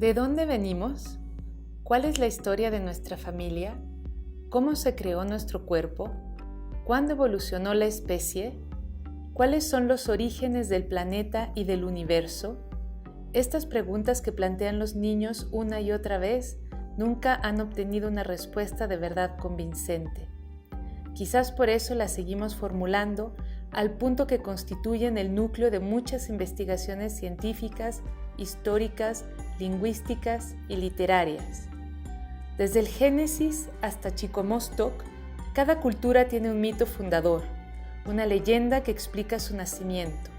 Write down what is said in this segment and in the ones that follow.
¿De dónde venimos? ¿Cuál es la historia de nuestra familia? ¿Cómo se creó nuestro cuerpo? ¿Cuándo evolucionó la especie? ¿Cuáles son los orígenes del planeta y del universo? Estas preguntas que plantean los niños una y otra vez nunca han obtenido una respuesta de verdad convincente. Quizás por eso las seguimos formulando al punto que constituyen el núcleo de muchas investigaciones científicas, históricas, lingüísticas y literarias. Desde el Génesis hasta Chico Mostoc, cada cultura tiene un mito fundador, una leyenda que explica su nacimiento.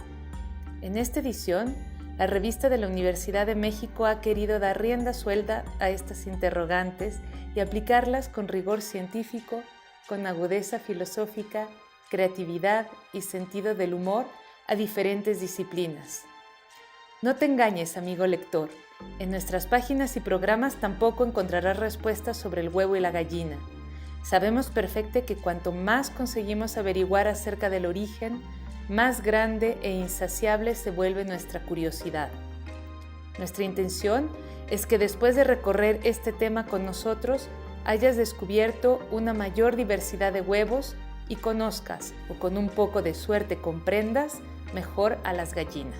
En esta edición, la revista de la Universidad de México ha querido dar rienda suelta a estas interrogantes y aplicarlas con rigor científico, con agudeza filosófica, creatividad y sentido del humor a diferentes disciplinas. No te engañes, amigo lector. En nuestras páginas y programas tampoco encontrarás respuestas sobre el huevo y la gallina. Sabemos perfectamente que cuanto más conseguimos averiguar acerca del origen, más grande e insaciable se vuelve nuestra curiosidad. Nuestra intención es que después de recorrer este tema con nosotros, hayas descubierto una mayor diversidad de huevos y conozcas, o con un poco de suerte comprendas, mejor a las gallinas.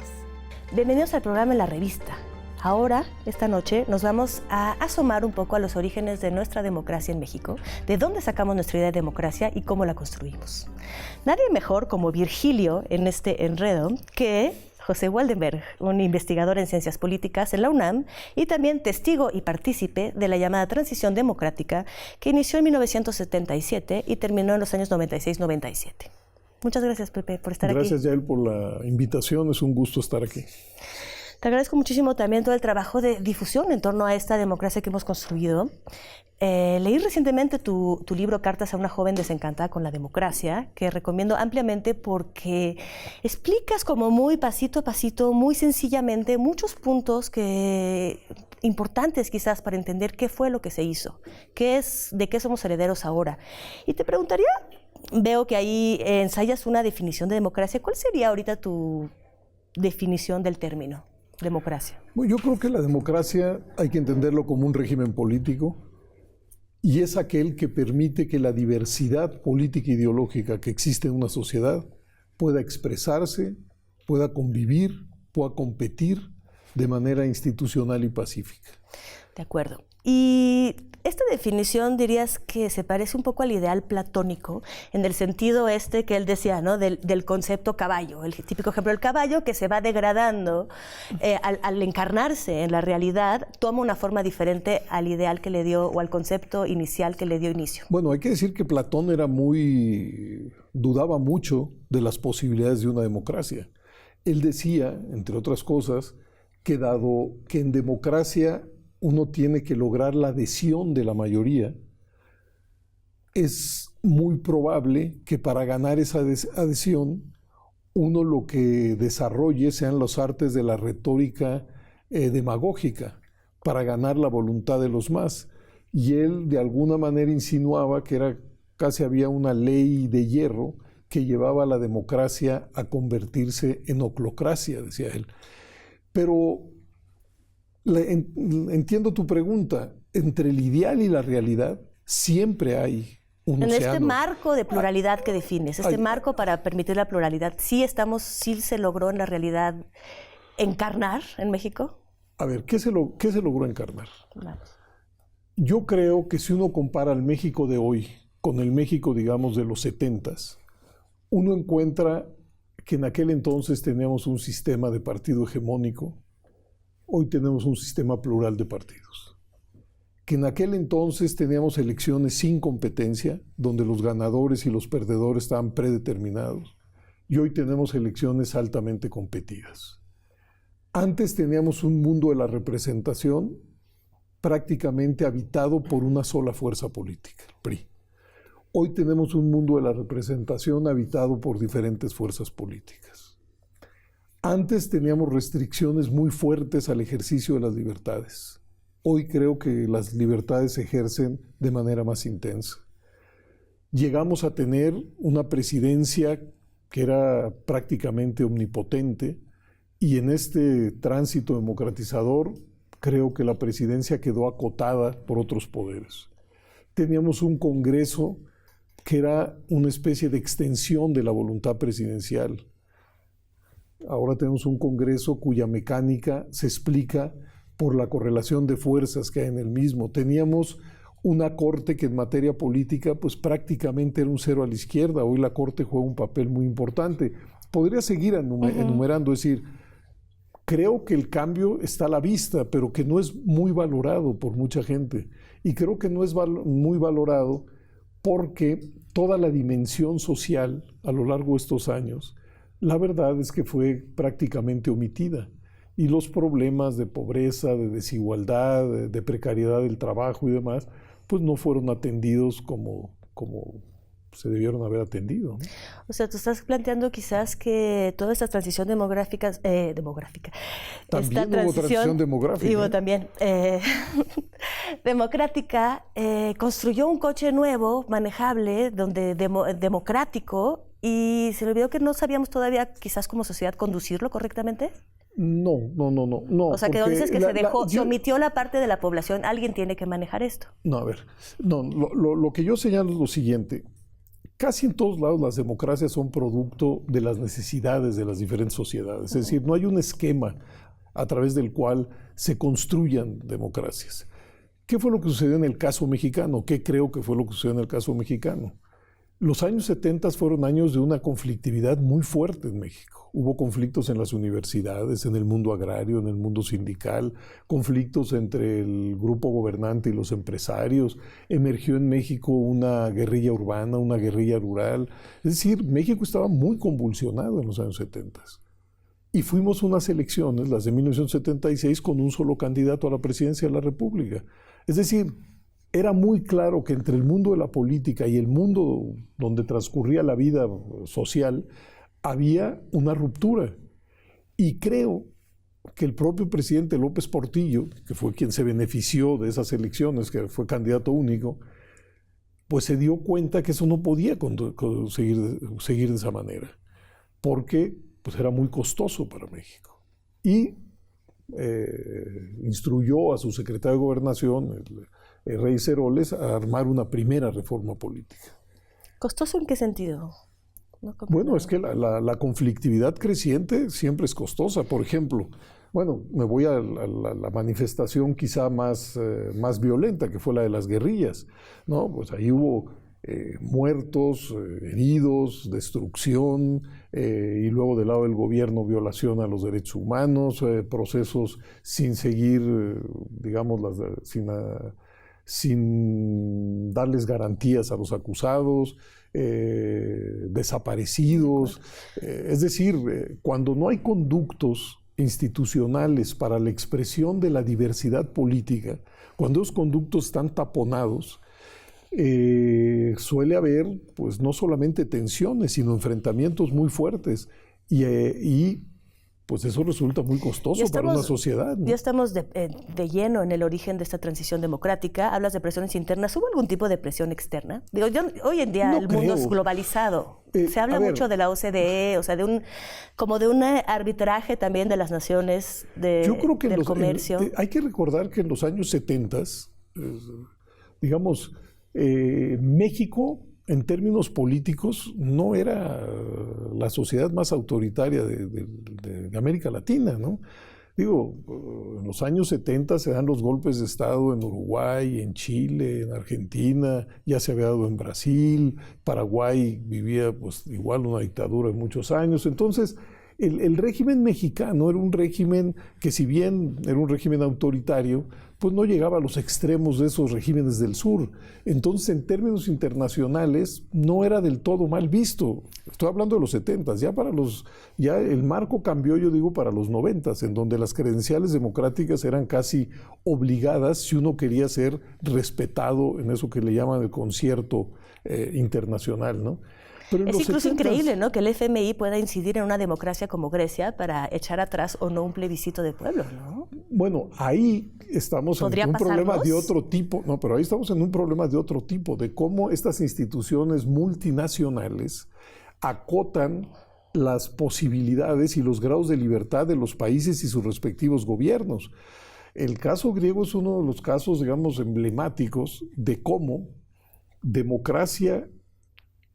Bienvenidos al programa La Revista. Ahora, esta noche, nos vamos a asomar un poco a los orígenes de nuestra democracia en México, de dónde sacamos nuestra idea de democracia y cómo la construimos. Nadie mejor como Virgilio en este enredo que José Waldenberg, un investigador en ciencias políticas en la UNAM y también testigo y partícipe de la llamada transición democrática que inició en 1977 y terminó en los años 96-97. Muchas gracias, Pepe, por estar aquí. Gracias, Yael, por la invitación. Es un gusto estar aquí. Te agradezco muchísimo también todo el trabajo de difusión en torno a esta democracia que hemos construido. Leí recientemente tu libro Cartas a una joven desencantada con la democracia, que recomiendo ampliamente porque explicas como muy pasito a pasito, muy sencillamente, muchos puntos importantes quizás para entender qué fue lo que se hizo, de qué somos herederos ahora. Y te preguntaría, veo que ahí ensayas una definición de democracia. ¿Cuál sería ahorita tu definición del término democracia? Bueno, yo creo que la democracia hay que entenderlo como un régimen político y es aquel que permite que la diversidad política e ideológica que existe en una sociedad pueda expresarse, pueda convivir, pueda competir de manera institucional y pacífica. De acuerdo. Y esta definición dirías que se parece un poco al ideal platónico, en el sentido que él decía, ¿no? del concepto caballo, el típico ejemplo del caballo que se va degradando al encarnarse en la realidad, toma una forma diferente al ideal que le dio o al concepto inicial que le dio inicio. Bueno, hay que decir que Platón dudaba mucho de las posibilidades de una democracia. Él decía, entre otras cosas, que dado que en democracia uno tiene que lograr la adhesión de la mayoría, es muy probable que para ganar esa adhesión uno lo que desarrolle sean los artes de la retórica demagógica para ganar la voluntad de los más. Y él de alguna manera insinuaba que casi había una ley de hierro que llevaba a la democracia a convertirse en oclocracia, decía él. Pero entiendo tu pregunta. Entre el ideal y la realidad siempre hay un océano. En este marco de pluralidad que defines, marco para permitir la pluralidad, ¿sí se logró en la realidad encarnar en México? A ver, ¿qué se logró encarnar? Vamos. Yo creo que si uno compara el México de hoy con el México, digamos, de los 70s, uno encuentra que en aquel entonces teníamos un sistema de partido hegemónico. Hoy tenemos un sistema plural de partidos. Que en aquel entonces teníamos elecciones sin competencia, donde los ganadores y los perdedores estaban predeterminados, y hoy tenemos elecciones altamente competidas. Antes teníamos un mundo de la representación prácticamente habitado por una sola fuerza política, el PRI. Hoy tenemos un mundo de la representación habitado por diferentes fuerzas políticas. Antes teníamos restricciones muy fuertes al ejercicio de las libertades. Hoy creo que las libertades se ejercen de manera más intensa. Llegamos a tener una presidencia que era prácticamente omnipotente y en este tránsito democratizador creo que la presidencia quedó acotada por otros poderes. Teníamos un Congreso que era una especie de extensión de la voluntad presidencial. Ahora tenemos un Congreso cuya mecánica se explica por la correlación de fuerzas que hay en el mismo. Teníamos una Corte que en materia política pues prácticamente era un cero a la izquierda. Hoy la Corte juega un papel muy importante. Podría seguir enumerando, es decir, creo que el cambio está a la vista, pero que no es muy valorado por mucha gente. Y creo que no es muy valorado porque toda la dimensión social a lo largo de estos años, la verdad es que fue prácticamente omitida. Y los problemas de pobreza, de desigualdad, de precariedad del trabajo y demás, pues no fueron atendidos como se debieron haber atendido, ¿no? O sea, tú estás planteando quizás que toda esta transición demográfica, También hubo transición demográfica. Digo, también, democrática, construyó un coche nuevo, manejable, democrático, y se le olvidó que no sabíamos todavía quizás como sociedad conducirlo correctamente. No. O sea, que no dices que se omitió la parte de la población, alguien tiene que manejar esto. No, a ver, lo que yo señalo es lo siguiente. Casi en todos lados las democracias son producto de las necesidades de las diferentes sociedades. Es decir, no hay un esquema a través del cual se construyan democracias. ¿Qué fue lo que sucedió en el caso mexicano? ¿Qué creo que fue lo que sucedió en el caso mexicano? Los años 70 fueron años de una conflictividad muy fuerte en México. Hubo conflictos en las universidades, en el mundo agrario, en el mundo sindical, conflictos entre el grupo gobernante y los empresarios. Emergió en México una guerrilla urbana, una guerrilla rural. Es decir, México estaba muy convulsionado en los años 70. Y fuimos unas elecciones, las de 1976, con un solo candidato a la presidencia de la República. Es decir, era muy claro que entre el mundo de la política y el mundo donde transcurría la vida social había una ruptura. Y creo que el propio presidente López Portillo, que fue quien se benefició de esas elecciones, que fue candidato único, pues se dio cuenta que eso no podía seguir de esa manera, porque pues era muy costoso para México. Y instruyó a su secretario de Gobernación, el Rey Ceroles, a armar una primera reforma política. ¿Costoso en qué sentido? Bueno, es que la conflictividad creciente siempre es costosa. Por ejemplo, bueno, me voy a la manifestación quizá más violenta, que fue la de las guerrillas, ¿no? Pues ahí hubo muertos, heridos, destrucción, y luego del lado del gobierno violación a los derechos humanos, procesos sin seguir, digamos, sin darles garantías a los acusados, desaparecidos. Es decir, cuando no hay conductos institucionales para la expresión de la diversidad política, cuando esos conductos están taponados, suele haber pues no solamente tensiones, sino enfrentamientos muy fuertes y pues eso resulta muy costoso para una sociedad, ¿no? Ya estamos de lleno en el origen de esta transición democrática. Hablas de presiones internas. ¿Hubo algún tipo de presión externa? Digo, hoy en día el mundo es globalizado. Se habla mucho de la OCDE, o sea, de un arbitraje también de las naciones yo creo que del comercio. Hay que recordar que en los años 70, digamos, México, en términos políticos, no era la sociedad más autoritaria de América Latina, ¿no? Digo, en los años 70 se dan los golpes de Estado en Uruguay, en Chile, en Argentina, ya se había dado en Brasil, Paraguay vivía pues igual una dictadura en muchos años. Entonces, el régimen mexicano era un régimen que, si bien era un régimen autoritario, pues no llegaba a los extremos de esos regímenes del sur. Entonces, en términos internacionales, no era del todo mal visto. Estoy hablando de los 70s, ya el marco cambió, yo digo, para los 90s, en donde las credenciales democráticas eran casi obligadas si uno quería ser respetado en eso que le llaman el concierto internacional, ¿no? Pero es incluso increíble, ¿no?, que el FMI pueda incidir en una democracia como Grecia para echar atrás o no un plebiscito de pueblos, ¿no? Bueno, ahí estamos en un problema de otro tipo, pero ahí estamos en un problema de otro tipo, de cómo estas instituciones multinacionales acotan las posibilidades y los grados de libertad de los países y sus respectivos gobiernos. El caso griego es uno de los casos, digamos, emblemáticos de cómo democracia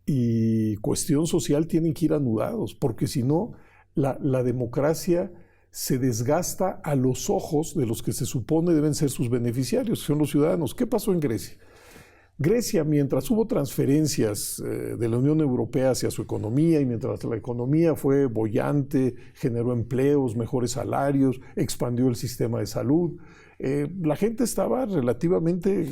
y cuestión social tienen que ir anudados, porque si no, la democracia se desgasta a los ojos de los que se supone deben ser sus beneficiarios, que son los ciudadanos. ¿Qué pasó en Grecia? Grecia, mientras hubo transferencias de la Unión Europea hacia su economía y mientras la economía fue boyante, generó empleos, mejores salarios, expandió el sistema de salud, la gente estaba relativamente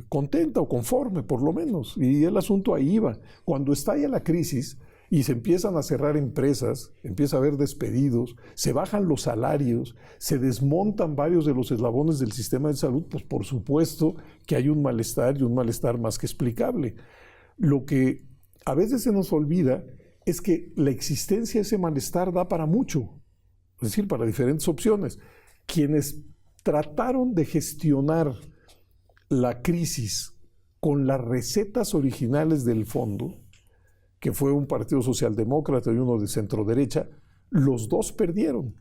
contenta o conforme, por lo menos, y el asunto ahí iba. Cuando estalla la crisis y se empiezan a cerrar empresas, empieza a haber despedidos, se bajan los salarios, se desmontan varios de los eslabones del sistema de salud, pues por supuesto que hay un malestar y un malestar más que explicable. Lo que a veces se nos olvida es que la existencia de ese malestar da para mucho, es decir, para diferentes opciones. Quienes trataron de gestionar la crisis con las recetas originales del fondo, que fue un partido socialdemócrata y uno de centro derecha, los dos perdieron.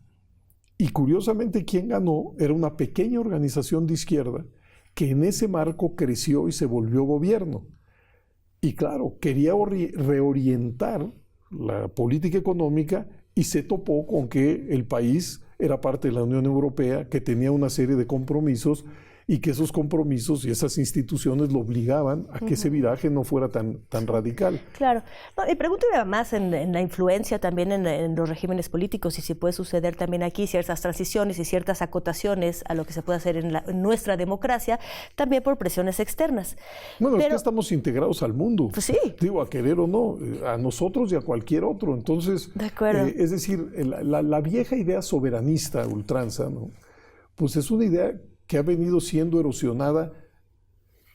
Y curiosamente, quien ganó era una pequeña organización de izquierda que en ese marco creció y se volvió gobierno. Y claro, quería reorientar la política económica y se topó con que el país era parte de la Unión Europea, que tenía una serie de compromisos y que esos compromisos y esas instituciones lo obligaban a que ese viraje no fuera tan radical. Claro. No, y pregunto más en la influencia también en los regímenes políticos y si puede suceder también aquí ciertas transiciones y ciertas acotaciones a lo que se puede hacer en nuestra democracia, también por presiones externas. Bueno, es que estamos integrados al mundo. Pues sí. Digo, a querer o no, a nosotros y a cualquier otro. Entonces, de acuerdo. Es decir, la vieja idea soberanista ultranza, ¿no? Pues es una idea que ha venido siendo erosionada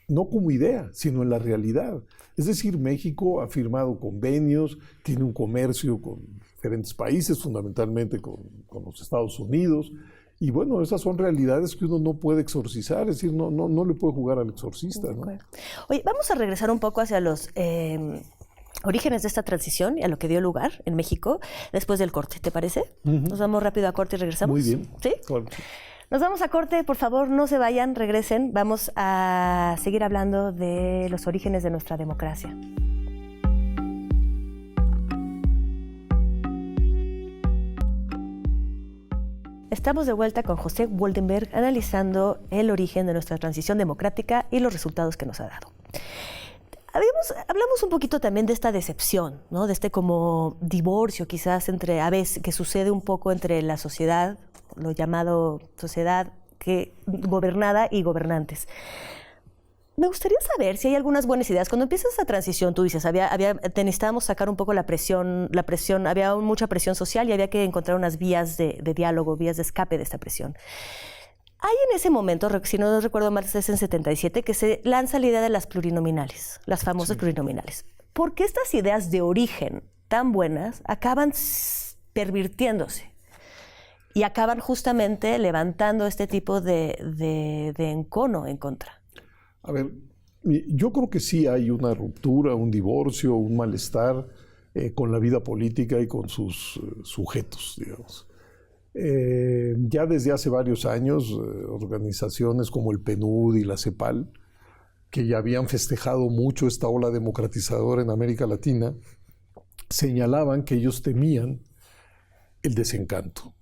no como idea, sino en la realidad. Es decir, México ha firmado convenios, tiene un comercio con diferentes países, fundamentalmente con los Estados Unidos, y bueno, esas son realidades que uno no puede exorcizar, es decir, no le puede jugar al exorcista, ¿no? Oye, vamos a regresar un poco hacia los orígenes de esta transición y a lo que dio lugar en México después del corte, ¿te parece? Nos vamos rápido a corte y regresamos. Muy bien. ¿Sí? Claro. Nos vamos a corte, por favor, no se vayan, regresen. Vamos a seguir hablando de los orígenes de nuestra democracia. Estamos de vuelta con José Woldenberg analizando el origen de nuestra transición democrática y los resultados que nos ha dado. Hablamos un poquito también de esta decepción, ¿no? De este como divorcio quizás entre, a veces, que sucede un poco entre la sociedad, lo llamado sociedad gobernada y gobernantes. Me gustaría saber si hay algunas buenas ideas. Cuando empieza esta transición, tú dices, necesitábamos sacar un poco la presión, había mucha presión social y había que encontrar unas vías de diálogo, vías de escape de esta presión. Hay en ese momento, si no recuerdo mal, es en 77, que se lanza la idea de las plurinominales, las famosas plurinominales. ¿Por qué estas ideas de origen tan buenas acaban pervirtiéndose? Y acaban justamente levantando este tipo de encono en contra. A ver, yo creo que sí hay una ruptura, un divorcio, un malestar con la vida política y con sus sujetos, digamos. Ya desde hace varios años, organizaciones como el PNUD y la CEPAL, que ya habían festejado mucho esta ola democratizadora en América Latina, señalaban que ellos temían el desencanto.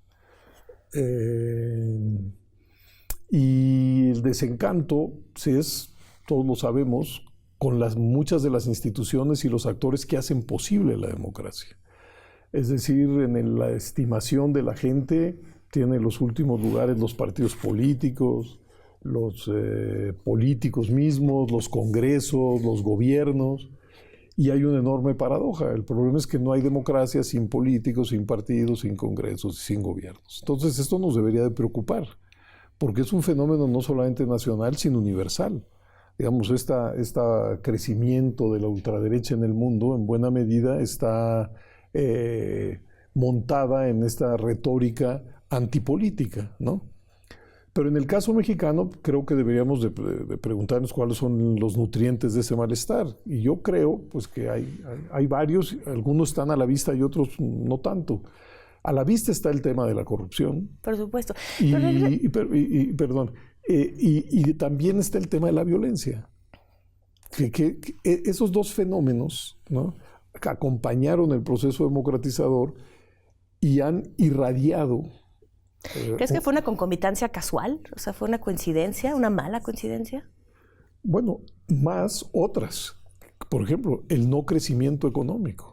Y el desencanto es, todos lo sabemos, con muchas de las instituciones y los actores que hacen posible la democracia. Es decir, en la estimación de la gente tienen los últimos lugares los partidos políticos, los políticos mismos, los congresos, los gobiernos, y hay una enorme paradoja. El problema es que no hay democracia sin políticos, sin partidos, sin congresos, sin gobiernos. Entonces esto nos debería de preocupar, porque es un fenómeno no solamente nacional, sino universal. Digamos, este crecimiento de la ultraderecha en el mundo, en buena medida, está montada en esta retórica antipolítica, ¿no? Pero en el caso mexicano, creo que deberíamos de preguntarnos cuáles son los nutrientes de ese malestar. Y yo creo pues, que hay varios, algunos están a la vista y otros no tanto. A la vista está el tema de la corrupción. Por supuesto. Y también está el tema de la violencia. Que esos dos fenómenos, ¿no?, acompañaron el proceso democratizador y han irradiado. ¿Crees que fue una concomitancia casual? O sea, ¿fue una coincidencia, una mala coincidencia? Bueno, más otras. Por ejemplo, el no crecimiento económico.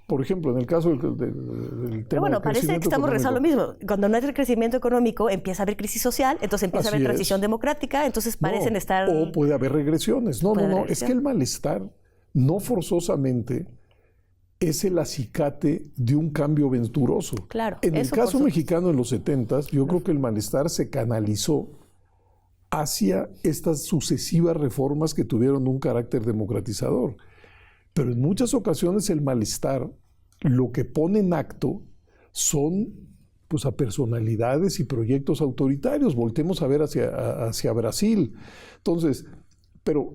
Por ejemplo, en el caso del tema. Pero bueno, parece que estamos rezando lo mismo. Cuando no hay crecimiento económico, empieza a haber crisis social, entonces empieza a haber transición democrática, entonces parecen estar. O puede haber regresiones. No. Es que el malestar no forzosamente es el acicate de un cambio venturoso. Claro. En el caso mexicano en los 70s, yo creo que el malestar se canalizó hacia estas sucesivas reformas que tuvieron un carácter democratizador. Pero en muchas ocasiones el malestar lo que pone en acto son pues, a personalidades y proyectos autoritarios. Voltemos a ver hacia Brasil. Entonces, pero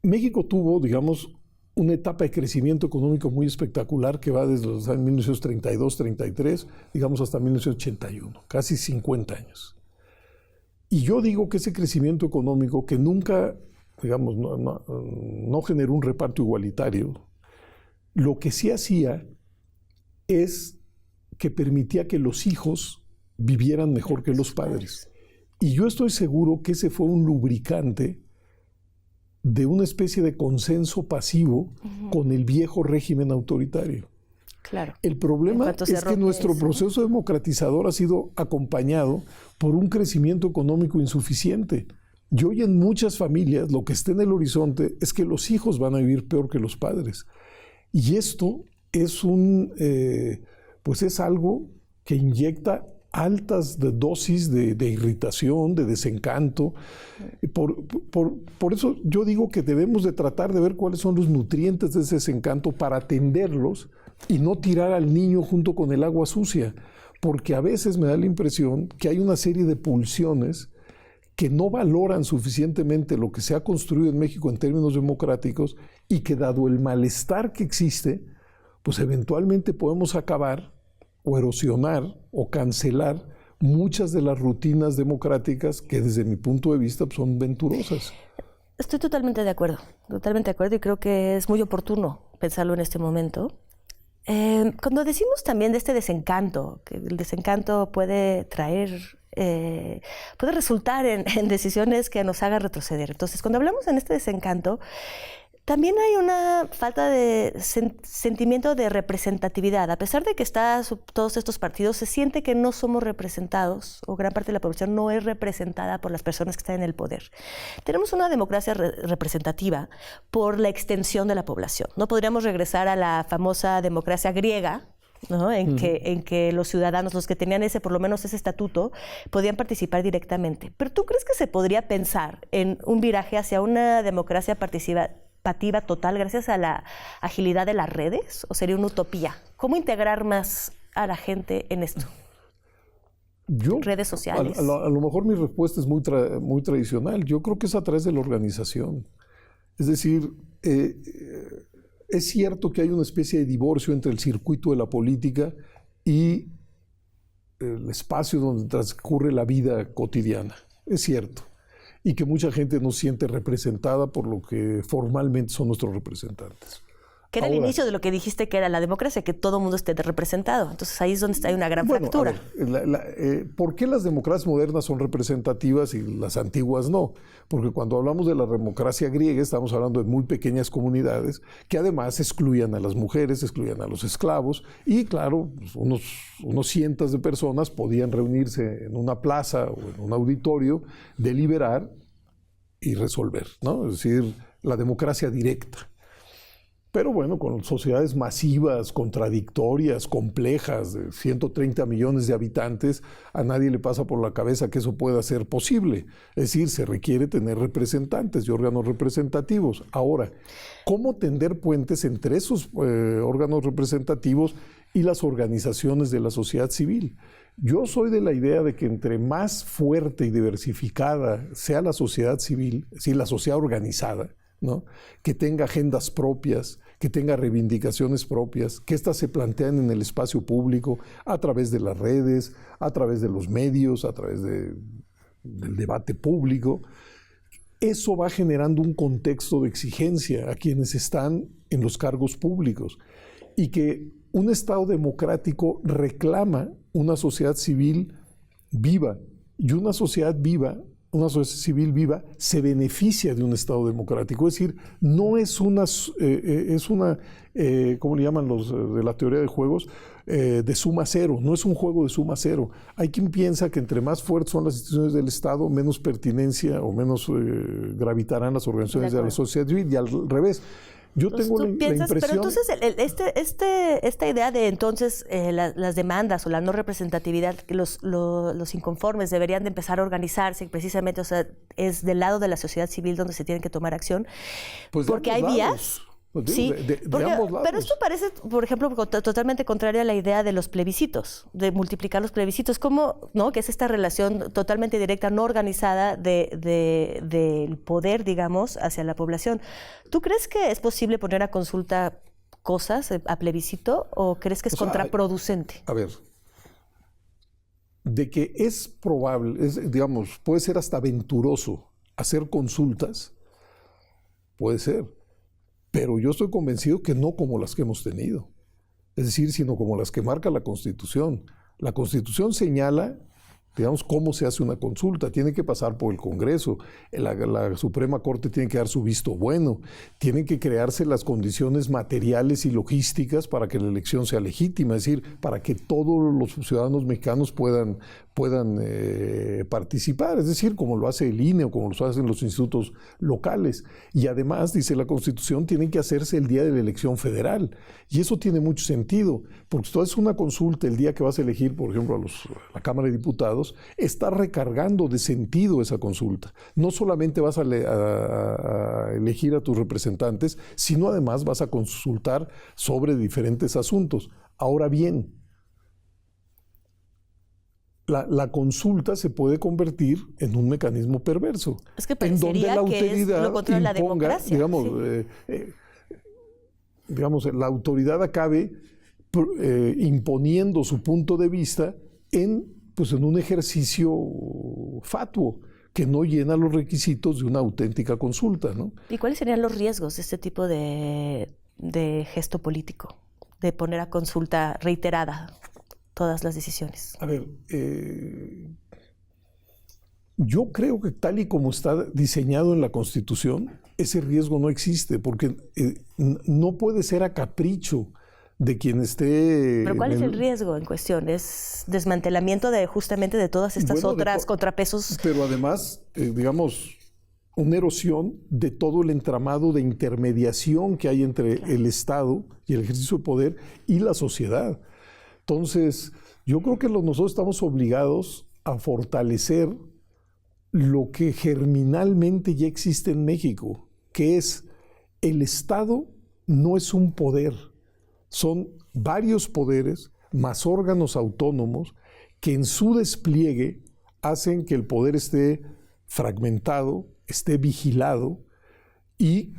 México tuvo, digamos, una etapa de crecimiento económico muy espectacular que va desde los años 1932-33, digamos, hasta 1981, casi 50 años. Y yo digo que ese crecimiento económico que nunca, digamos, no generó un reparto igualitario, lo que sí hacía es que permitía que los hijos vivieran mejor que los padres. Y yo estoy seguro que ese fue un lubricante de una especie de consenso pasivo con el viejo régimen autoritario. Claro. El problema es que nuestro proceso democratizador ha sido acompañado por un crecimiento económico insuficiente. Y hoy en muchas familias lo que está en el horizonte es que los hijos van a vivir peor que los padres. Y esto es pues es algo que inyecta altas dosis de irritación, de desencanto. Por eso yo digo que debemos de tratar de ver cuáles son los nutrientes de ese desencanto para atenderlos y no tirar al niño junto con el agua sucia, porque a veces me da la impresión que hay una serie de pulsiones que no valoran suficientemente lo que se ha construido en México en términos democráticos y que dado el malestar que existe, pues eventualmente podemos acabar o erosionar o cancelar muchas de las rutinas democráticas que desde mi punto de vista pues, son venturosas. Estoy totalmente de acuerdo y creo que es muy oportuno pensarlo en este momento. Cuando decimos también de este desencanto, que el desencanto puede traer, puede resultar en decisiones que nos hagan retroceder. Entonces, cuando hablamos en este desencanto, también hay una falta de sentimiento de representatividad. A pesar de que todos estos partidos, se siente que no somos representados, o gran parte de la población no es representada por las personas que están en el poder. Tenemos una democracia representativa por la extensión de la población. No podríamos regresar a la famosa democracia griega, ¿no? En que los ciudadanos, los que tenían por lo menos ese estatuto, podían participar directamente. Pero ¿tú crees que se podría pensar en un viraje hacia una democracia participativa total gracias a la agilidad de las redes? ¿O sería una utopía? ¿Cómo integrar más a la gente en esto? Redes sociales. A lo mejor mi respuesta es muy tradicional. Yo creo que es a través de la organización. Es decir, es cierto que hay una especie de divorcio entre el circuito de la política y el espacio donde transcurre la vida cotidiana. Es cierto. Y que mucha gente no siente representada por lo que formalmente son nuestros representantes. Que era el inicio de lo que dijiste que era la democracia, que todo el mundo esté representado. Entonces ahí es donde hay una gran fractura. ¿Por qué las democracias modernas son representativas y las antiguas no? Porque cuando hablamos de la democracia griega estamos hablando de muy pequeñas comunidades que además excluían a las mujeres, excluían a los esclavos y claro, pues unos cientos de personas podían reunirse en una plaza o en un auditorio, deliberar y resolver, ¿no? Es decir, la democracia directa. Pero bueno, con sociedades masivas, contradictorias, complejas, de 130 millones de habitantes, a nadie le pasa por la cabeza que eso pueda ser posible. Es decir, se requiere tener representantes y órganos representativos. Ahora, ¿cómo tender puentes entre esos órganos representativos y las organizaciones de la sociedad civil? Yo soy de la idea de que entre más fuerte y diversificada sea la sociedad civil, es decir, la sociedad organizada, ¿no? Que tenga agendas propias, que tenga reivindicaciones propias, que éstas se plantean en el espacio público, a través de las redes, a través de los medios, a través del debate público. Eso va generando un contexto de exigencia a quienes están en los cargos públicos, y que un Estado democrático reclama una sociedad civil viva, y una sociedad civil viva se beneficia de un Estado democrático. Es decir, no es una, ¿cómo le llaman los de la teoría de juegos? De suma cero, no es un juego de suma cero. Hay quien piensa que entre más fuertes son las instituciones del Estado, menos pertinencia o menos gravitarán las organizaciones de la sociedad civil, y al revés. Yo tengo la impresión... Pero entonces, esta idea de entonces las demandas o la no representatividad, los inconformes deberían de empezar a organizarse, precisamente, o sea, es del lado de la sociedad civil donde se tiene que tomar acción, pues porque hay vías. Pues sí, de ambos lados. Pero esto parece, por ejemplo, totalmente contrario a la idea de los plebiscitos, de multiplicar los plebiscitos, como, ¿no? Que es esta relación totalmente directa, no organizada del poder, digamos, hacia la población. ¿Tú crees que es posible poner a consulta cosas a plebiscito, o crees que es contraproducente? A ver, de que es probable, digamos, puede ser hasta aventuroso hacer consultas, puede ser. Pero yo estoy convencido que no como las que hemos tenido, es decir, sino como las que marca la Constitución. La Constitución señala, digamos, cómo se hace una consulta. Tiene que pasar por el Congreso, la Suprema Corte tiene que dar su visto bueno, tienen que crearse las condiciones materiales y logísticas para que la elección sea legítima, es decir, para que todos los ciudadanos mexicanos puedan participar, es decir, como lo hace el INE o como lo hacen los institutos locales. Y además, dice la Constitución, tienen que hacerse el día de la elección federal. Y eso tiene mucho sentido, porque si tú haces una consulta el día que vas a elegir, por ejemplo, a la Cámara de Diputados, estás recargando de sentido esa consulta. No solamente vas a elegir a tus representantes, sino además vas a consultar sobre diferentes asuntos. Ahora bien, la consulta se puede convertir en un mecanismo perverso. Es que en donde la autoridad es lo contrario a la democracia. Digamos, la autoridad acabe imponiendo su punto de vista en un ejercicio fatuo que no llena los requisitos de una auténtica consulta, ¿no? ¿Y cuáles serían los riesgos de este tipo de gesto político, de poner a consulta reiterada todas las decisiones? A ver, yo creo que tal y como está diseñado en la Constitución, ese riesgo no existe, porque no puede ser a capricho de quien esté... ¿Pero cuál es el riesgo en cuestión? ¿Es desmantelamiento justamente de todas estas otras contrapesos? Pero además, digamos, una erosión de todo el entramado de intermediación que hay entre el Estado y el ejercicio de poder y la sociedad. Entonces, yo creo que nosotros estamos obligados a fortalecer lo que germinalmente ya existe en México, que es el Estado no es un poder, son varios poderes más órganos autónomos que en su despliegue hacen que el poder esté fragmentado, esté vigilado y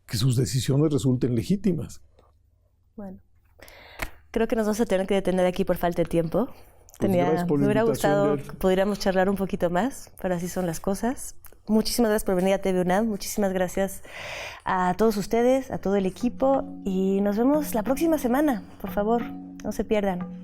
que sus decisiones resulten legítimas. Bueno, creo que nos vamos a tener que detener aquí por falta de tiempo. Me hubiera gustado que pudiéramos charlar un poquito más, pero así son las cosas. Muchísimas gracias por venir a TV UNAM, muchísimas gracias a todos ustedes, a todo el equipo, y nos vemos la próxima semana. Por favor, no se pierdan.